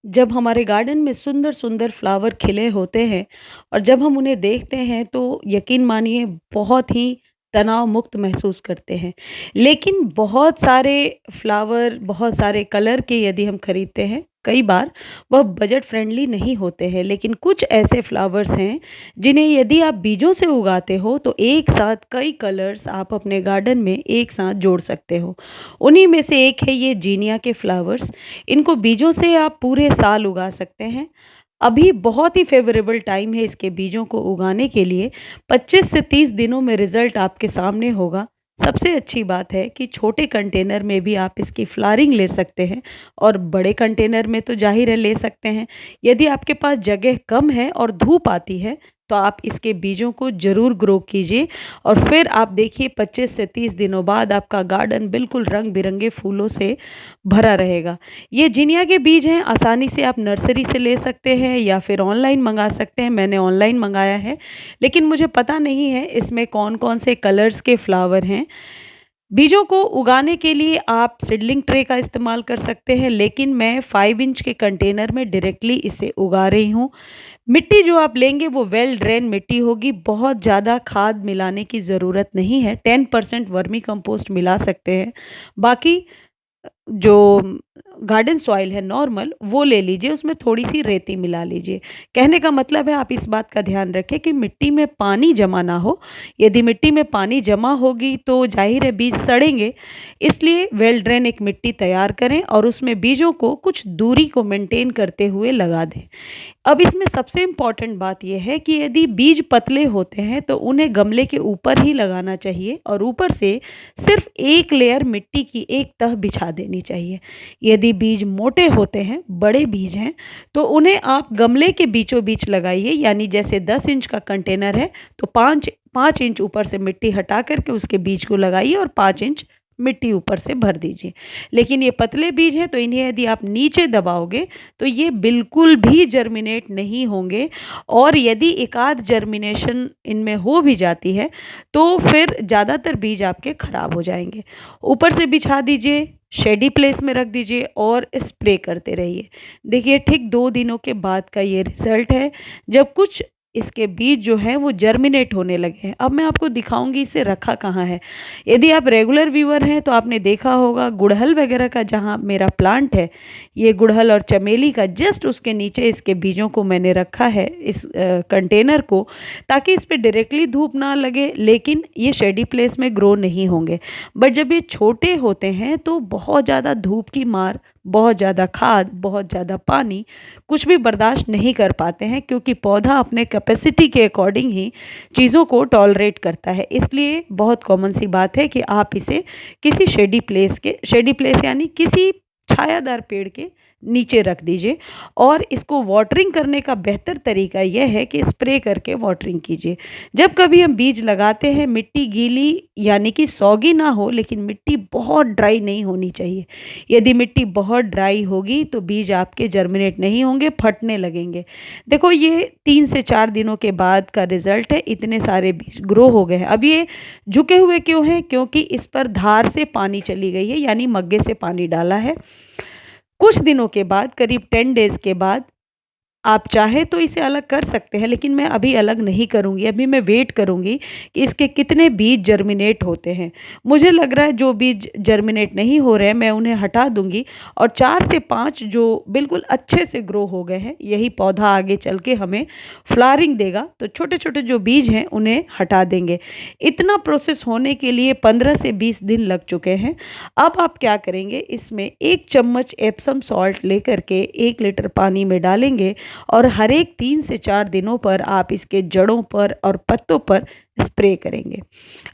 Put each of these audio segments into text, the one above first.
जब हमारे गार्डन में सुंदर-सुंदर फ्लावर खिले होते हैं और जब हम उन्हें देखते हैं तो यकीन मानिए बहुत ही तनाव मुक्त महसूस करते हैं। लेकिन बहुत सारे फ्लावर, बहुत सारे कलर के यदि हम खरीदते हैं, कई बार वह बजट फ्रेंडली नहीं होते हैं। लेकिन कुछ ऐसे फ्लावर्स हैं जिन्हें यदि आप बीजों से उगाते हो तो एक साथ कई कलर्स आप अपने गार्डन में एक साथ जोड़ सकते हो। उन्हीं में से एक है ये जीनिया के फ्लावर्स। इनको बीजों से आप पूरे साल उगा सकते हैं। अभी बहुत ही फ़ेवरेबल टाइम है इसके बीजों को उगाने के लिए। 25 से 30 दिनों में रिज़ल्ट आपके सामने होगा। सबसे अच्छी बात है कि छोटे कंटेनर में भी आप इसकी फ्लावरिंग ले सकते हैं और बड़े कंटेनर में तो ज़ाहिर है ले सकते हैं। यदि आपके पास जगह कम है और धूप आती है, तो आप इसके बीजों को ज़रूर ग्रो कीजिए और फिर आप देखिए 25 से 30 दिनों बाद आपका गार्डन बिल्कुल रंग-बिरंगे फूलों से भरा रहेगा। ये जिनिया के बीज हैं, आसानी से आप नर्सरी से ले सकते हैं या फिर ऑनलाइन मंगा सकते हैं। मैंने ऑनलाइन मंगाया है, लेकिन मुझे पता नहीं है इसमें कौन-कौन से कलर्स के फ्लावर हैं। बीजों को उगाने के लिए आप सीडलिंग ट्रे का इस्तेमाल कर सकते हैं, लेकिन मैं 5 इंच के कंटेनर में डायरेक्टली इसे उगा रही हूँ। मिट्टी जो आप लेंगे वो वेल ड्रेन मिट्टी होगी, बहुत ज़्यादा खाद मिलाने की ज़रूरत नहीं है, 10% वर्मी कंपोस्ट मिला सकते हैं। बाकी जो गार्डन सॉइल है नॉर्मल वो ले लीजिए, उसमें थोड़ी-सी रेती मिला लीजिए। कहने का मतलब है आप इस बात का ध्यान रखें कि मिट्टी में पानी जमा ना हो। यदि मिट्टी में पानी जमा होगी तो ज़ाहिर है बीज सड़ेंगे, इसलिए वेल ड्रेन एक मिट्टी तैयार करें और उसमें बीजों को कुछ दूरी को मेंटेन करते हुए लगा दें। अब इसमें सबसे इम्पोर्टेंट बात ये है कि यदि बीज पतले होते हैं तो उन्हें गमले के ऊपर ही लगाना चाहिए और ऊपर से सिर्फ एक लेयर मिट्टी की एक तह बिछा देनी चाहिए। यदि बीज मोटे होते हैं, बड़े बीज हैं, तो उन्हें आप गमले के बीचों बीच लगाइए, यानी जैसे 10 इंच का कंटेनर है तो 5 इंच ऊपर से मिट्टी हटा कर के उसके बीज को लगाइए और 5 इंच मिट्टी ऊपर से भर दीजिए। लेकिन ये पतले बीज हैं तो इन्हें यदि आप नीचे दबाओगे तो ये बिल्कुल भी जर्मिनेट नहीं होंगे और यदि एकाध जर्मिनेशन इनमें हो भी जाती है तो फिर ज़्यादातर बीज आपके खराब हो जाएँगे। ऊपर से बिछा दीजिए, शेडी प्लेस में रख दीजिए और स्प्रे करते रहिए। देखिए ठीक 2 दिनों के बाद का ये रिज़ल्ट है, जब कुछ इसके बीज जो हैं वो जर्मिनेट होने लगे हैं। अब मैं आपको दिखाऊँगी इसे रखा कहाँ है। यदि आप रेगुलर व्यूअर हैं तो आपने देखा होगा गुड़हल वगैरह का जहाँ मेरा प्लांट है, ये गुड़हल और चमेली का जस्ट उसके नीचे इसके बीजों को मैंने रखा है इस कंटेनर को, ताकि इस पे डायरेक्टली धूप ना लगे, लेकिन ये शेडी प्लेस में ग्रो नहीं होंगे। बट जब ये छोटे होते हैं तो बहुत ज़्यादा धूप की मार, बहुत ज़्यादा खाद, बहुत ज़्यादा पानी कुछ भी बर्दाश्त नहीं कर पाते हैं, क्योंकि पौधा अपने कैपेसिटी के अकॉर्डिंग ही चीज़ों को टॉलरेट करता है। इसलिए बहुत कॉमन सी बात है कि आप इसे किसी शेडी प्लेस यानी किसी छायादार पेड़ के नीचे रख दीजिए और इसको वाटरिंग करने का बेहतर तरीका यह है कि स्प्रे करके वाटरिंग कीजिए। जब कभी हम बीज लगाते हैं मिट्टी गीली यानी कि सॉगी ना हो, लेकिन मिट्टी बहुत ड्राई नहीं होनी चाहिए। यदि मिट्टी बहुत ड्राई होगी तो बीज आपके जर्मिनेट नहीं होंगे, फटने लगेंगे। देखो ये 3 से 4 दिनों के बाद का रिज़ल्ट है, इतने सारे बीज ग्रो हो गए हैं। अब ये झुके हुए क्यों हैं? क्योंकि इस पर धार से पानी चली गई है, यानी मग्गे से पानी डाला है। कुछ दिनों के बाद, करीब 10 डेज़ के बाद आप चाहें तो इसे अलग कर सकते हैं, लेकिन मैं अभी अलग नहीं करूँगी। अभी मैं वेट करूँगी कि इसके कितने बीज जर्मिनेट होते हैं। मुझे लग रहा है जो बीज जर्मिनेट नहीं हो रहे हैं मैं उन्हें हटा दूँगी और 4 से 5 जो बिल्कुल अच्छे से ग्रो हो गए हैं, यही पौधा आगे चल के हमें फ्लावरिंग देगा, तो छोटे-छोटे जो बीज हैं उन्हें हटा देंगे। इतना प्रोसेस होने के लिए 15 से 20 दिन लग चुके हैं। अब आप क्या करेंगे, इसमें 1 चम्मच एप्सम सॉल्ट लेकर के 1 लीटर पानी में डालेंगे और हर एक 3 से 4 दिनों पर आप इसके जड़ों पर और पत्तों पर स्प्रे करेंगे।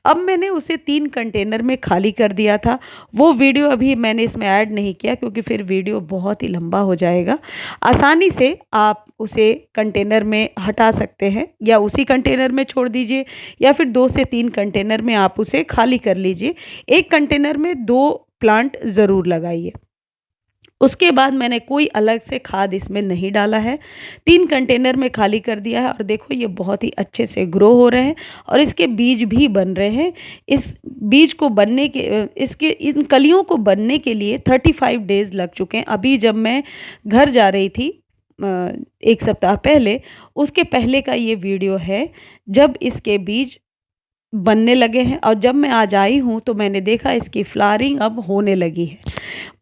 अब मैंने उसे 3 कंटेनर में खाली कर दिया था। वो वीडियो अभी मैंने इसमें ऐड नहीं किया क्योंकि फिर वीडियो बहुत ही लंबा हो जाएगा। आसानी से आप उसे कंटेनर में हटा सकते हैं या उसी कंटेनर में छोड़ दीजिए या फिर 2 से 3 कंटेनर में आप उसे खाली कर लीजिए। 1 कंटेनर में 2 प्लांट ज़रूर लगाइए। उसके बाद मैंने कोई अलग से खाद इसमें नहीं डाला है। 3 कंटेनर में खाली कर दिया है और देखो ये बहुत ही अच्छे से ग्रो हो रहे हैं और इसके बीज भी बन रहे हैं। इस बीज को बनने के इसके इन कलियों को बनने के लिए 35 डेज़ लग चुके हैं। अभी जब मैं घर जा रही थी 1 सप्ताह पहले, उसके पहले का ये वीडियो है, जब इसके बीज बनने लगे हैं और जब मैं आज आई हूँ तो मैंने देखा इसकी फ्लावरिंग अब होने लगी है।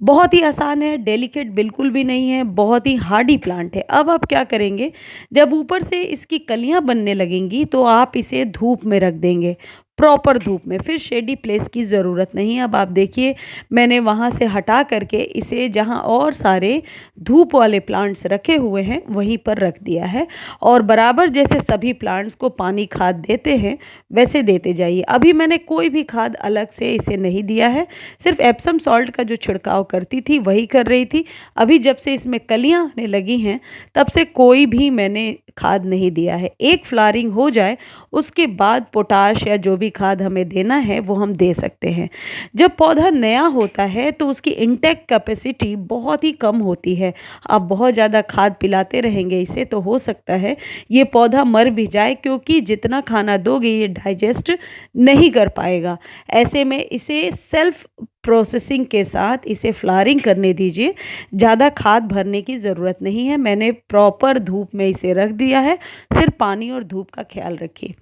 बहुत ही आसान है, डेलिकेट बिल्कुल भी नहीं है, बहुत ही हार्डी प्लांट है। अब आप क्या करेंगे, जब ऊपर से इसकी कलियां बनने लगेंगी तो आप इसे धूप में रख देंगे, प्रॉपर धूप में। फिर शेडी प्लेस की ज़रूरत नहीं है। अब आप देखिए मैंने वहाँ से हटा करके इसे जहाँ और सारे धूप वाले प्लांट्स रखे हुए हैं वहीं पर रख दिया है और बराबर जैसे सभी प्लांट्स को पानी खाद देते हैं वैसे देते जाइए। अभी मैंने कोई भी खाद अलग से इसे नहीं दिया है, सिर्फ एप्सम सॉल्ट का जो छिड़काव करती थी वही कर रही थी। अभी जब से इसमें कलियां आने लगी हैं तब से कोई भी मैंने खाद नहीं दिया है। एक फ्लावरिंग हो जाए उसके बाद पोटाश या जो भी खाद हमें देना है वो हम दे सकते हैं। जब पौधा नया होता है तो उसकी इंटेक कैपेसिटी बहुत ही कम होती है। आप बहुत ज़्यादा खाद पिलाते रहेंगे इसे तो हो सकता है ये पौधा मर भी जाए, क्योंकि जितना खाना दोगे ये डाइजेस्ट नहीं कर पाएगा। ऐसे में इसे सेल्फ प्रोसेसिंग के साथ इसे फ्लावरिंग करने दीजिए। ज़्यादा खाद भरने की ज़रूरत नहीं है। मैंने प्रॉपर धूप में इसे रख दिया है, सिर्फ पानी और धूप का ख्याल रखिए।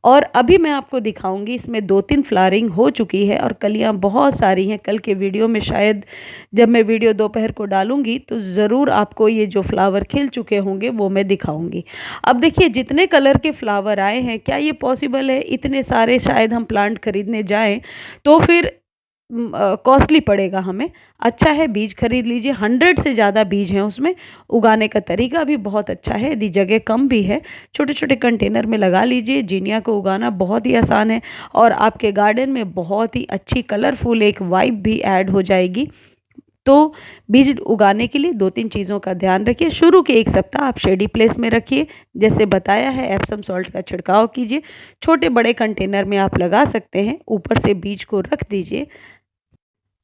और अभी मैं आपको दिखाऊंगी, इसमें 2-3 फ्लावरिंग हो चुकी है और कलियां बहुत सारी हैं। कल के वीडियो में शायद जब मैं वीडियो दोपहर को डालूंगी तो ज़रूर आपको ये जो फ्लावर खिल चुके होंगे वो मैं दिखाऊंगी। अब देखिए जितने कलर के फ्लावर आए हैं, क्या ये पॉसिबल है इतने सारे शायद हम प्लांट खरीदने जाएं तो फिर कॉस्टली पड़ेगा हमें। अच्छा है बीज खरीद लीजिए, 100 से ज़्यादा बीज हैं उसमें। उगाने का तरीका भी बहुत अच्छा है, यदि जगह कम भी है छोटे छोटे कंटेनर में लगा लीजिए। जीनिया को उगाना बहुत ही आसान है और आपके गार्डन में बहुत ही अच्छी कलरफुल एक वाइब भी ऐड हो जाएगी। तो बीज उगाने के लिए 2-3 चीज़ों का ध्यान रखिए। शुरू के 1 सप्ताह आप शेडी प्लेस में रखिए, जैसे बताया है एप्सम सॉल्ट का छिड़काव कीजिए। छोटे बड़े कंटेनर में आप लगा सकते हैं, ऊपर से बीज को रख दीजिए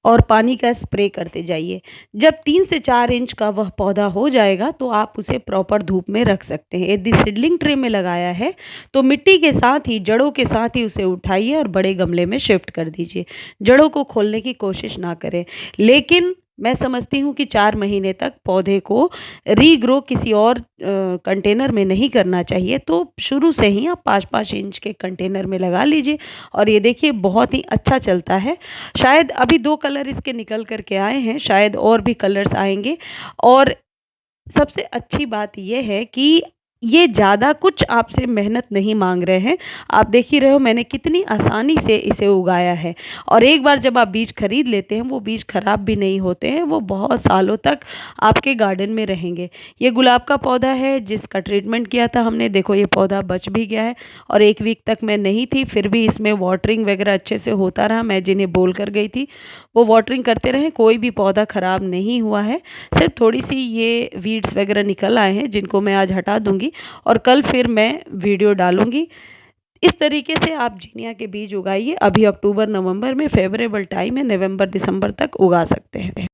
और पानी का स्प्रे करते जाइए। जब 3 से 4 इंच का वह पौधा हो जाएगा तो आप उसे प्रॉपर धूप में रख सकते हैं। यदि सीडलिंग ट्रे में लगाया है तो मिट्टी के साथ ही, जड़ों के साथ ही उसे उठाइए और बड़े गमले में शिफ्ट कर दीजिए। जड़ों को खोलने की कोशिश ना करें। लेकिन मैं समझती हूँ कि 4 महीने तक पौधे को रीग्रो किसी और कंटेनर में नहीं करना चाहिए, तो शुरू से ही आप 5-5 इंच के कंटेनर में लगा लीजिए और ये देखिए बहुत ही अच्छा चलता है। शायद अभी 2 कलर इसके निकल कर के आए हैं, शायद और भी कलर्स आएँगे। और सबसे अच्छी बात ये है कि ये ज़्यादा कुछ आपसे मेहनत नहीं मांग रहे हैं। आप देख ही रहे हो मैंने कितनी आसानी से इसे उगाया है और एक बार जब आप बीज खरीद लेते हैं वो बीज खराब भी नहीं होते हैं, वो बहुत सालों तक आपके गार्डन में रहेंगे। ये गुलाब का पौधा है जिसका ट्रीटमेंट किया था हमने, देखो ये पौधा बच भी गया है और 1 वीक तक मैं नहीं थी फिर भी इसमें वाटरिंग वगैरह अच्छे से होता रहा। मैं जिन्हें बोल कर गई थी वो वाटरिंग करते रहे, कोई भी पौधा ख़राब नहीं हुआ है। सिर्फ थोड़ी सी ये वीड्स वगैरह निकल आए हैं जिनको मैं आज हटा दूंगी और कल फिर मैं वीडियो डालूंगी। इस तरीके से आप जीनिया के बीज उगाइए। अभी अक्टूबर नवंबर में फेवरेबल टाइम है, नवंबर दिसंबर तक उगा सकते हैं।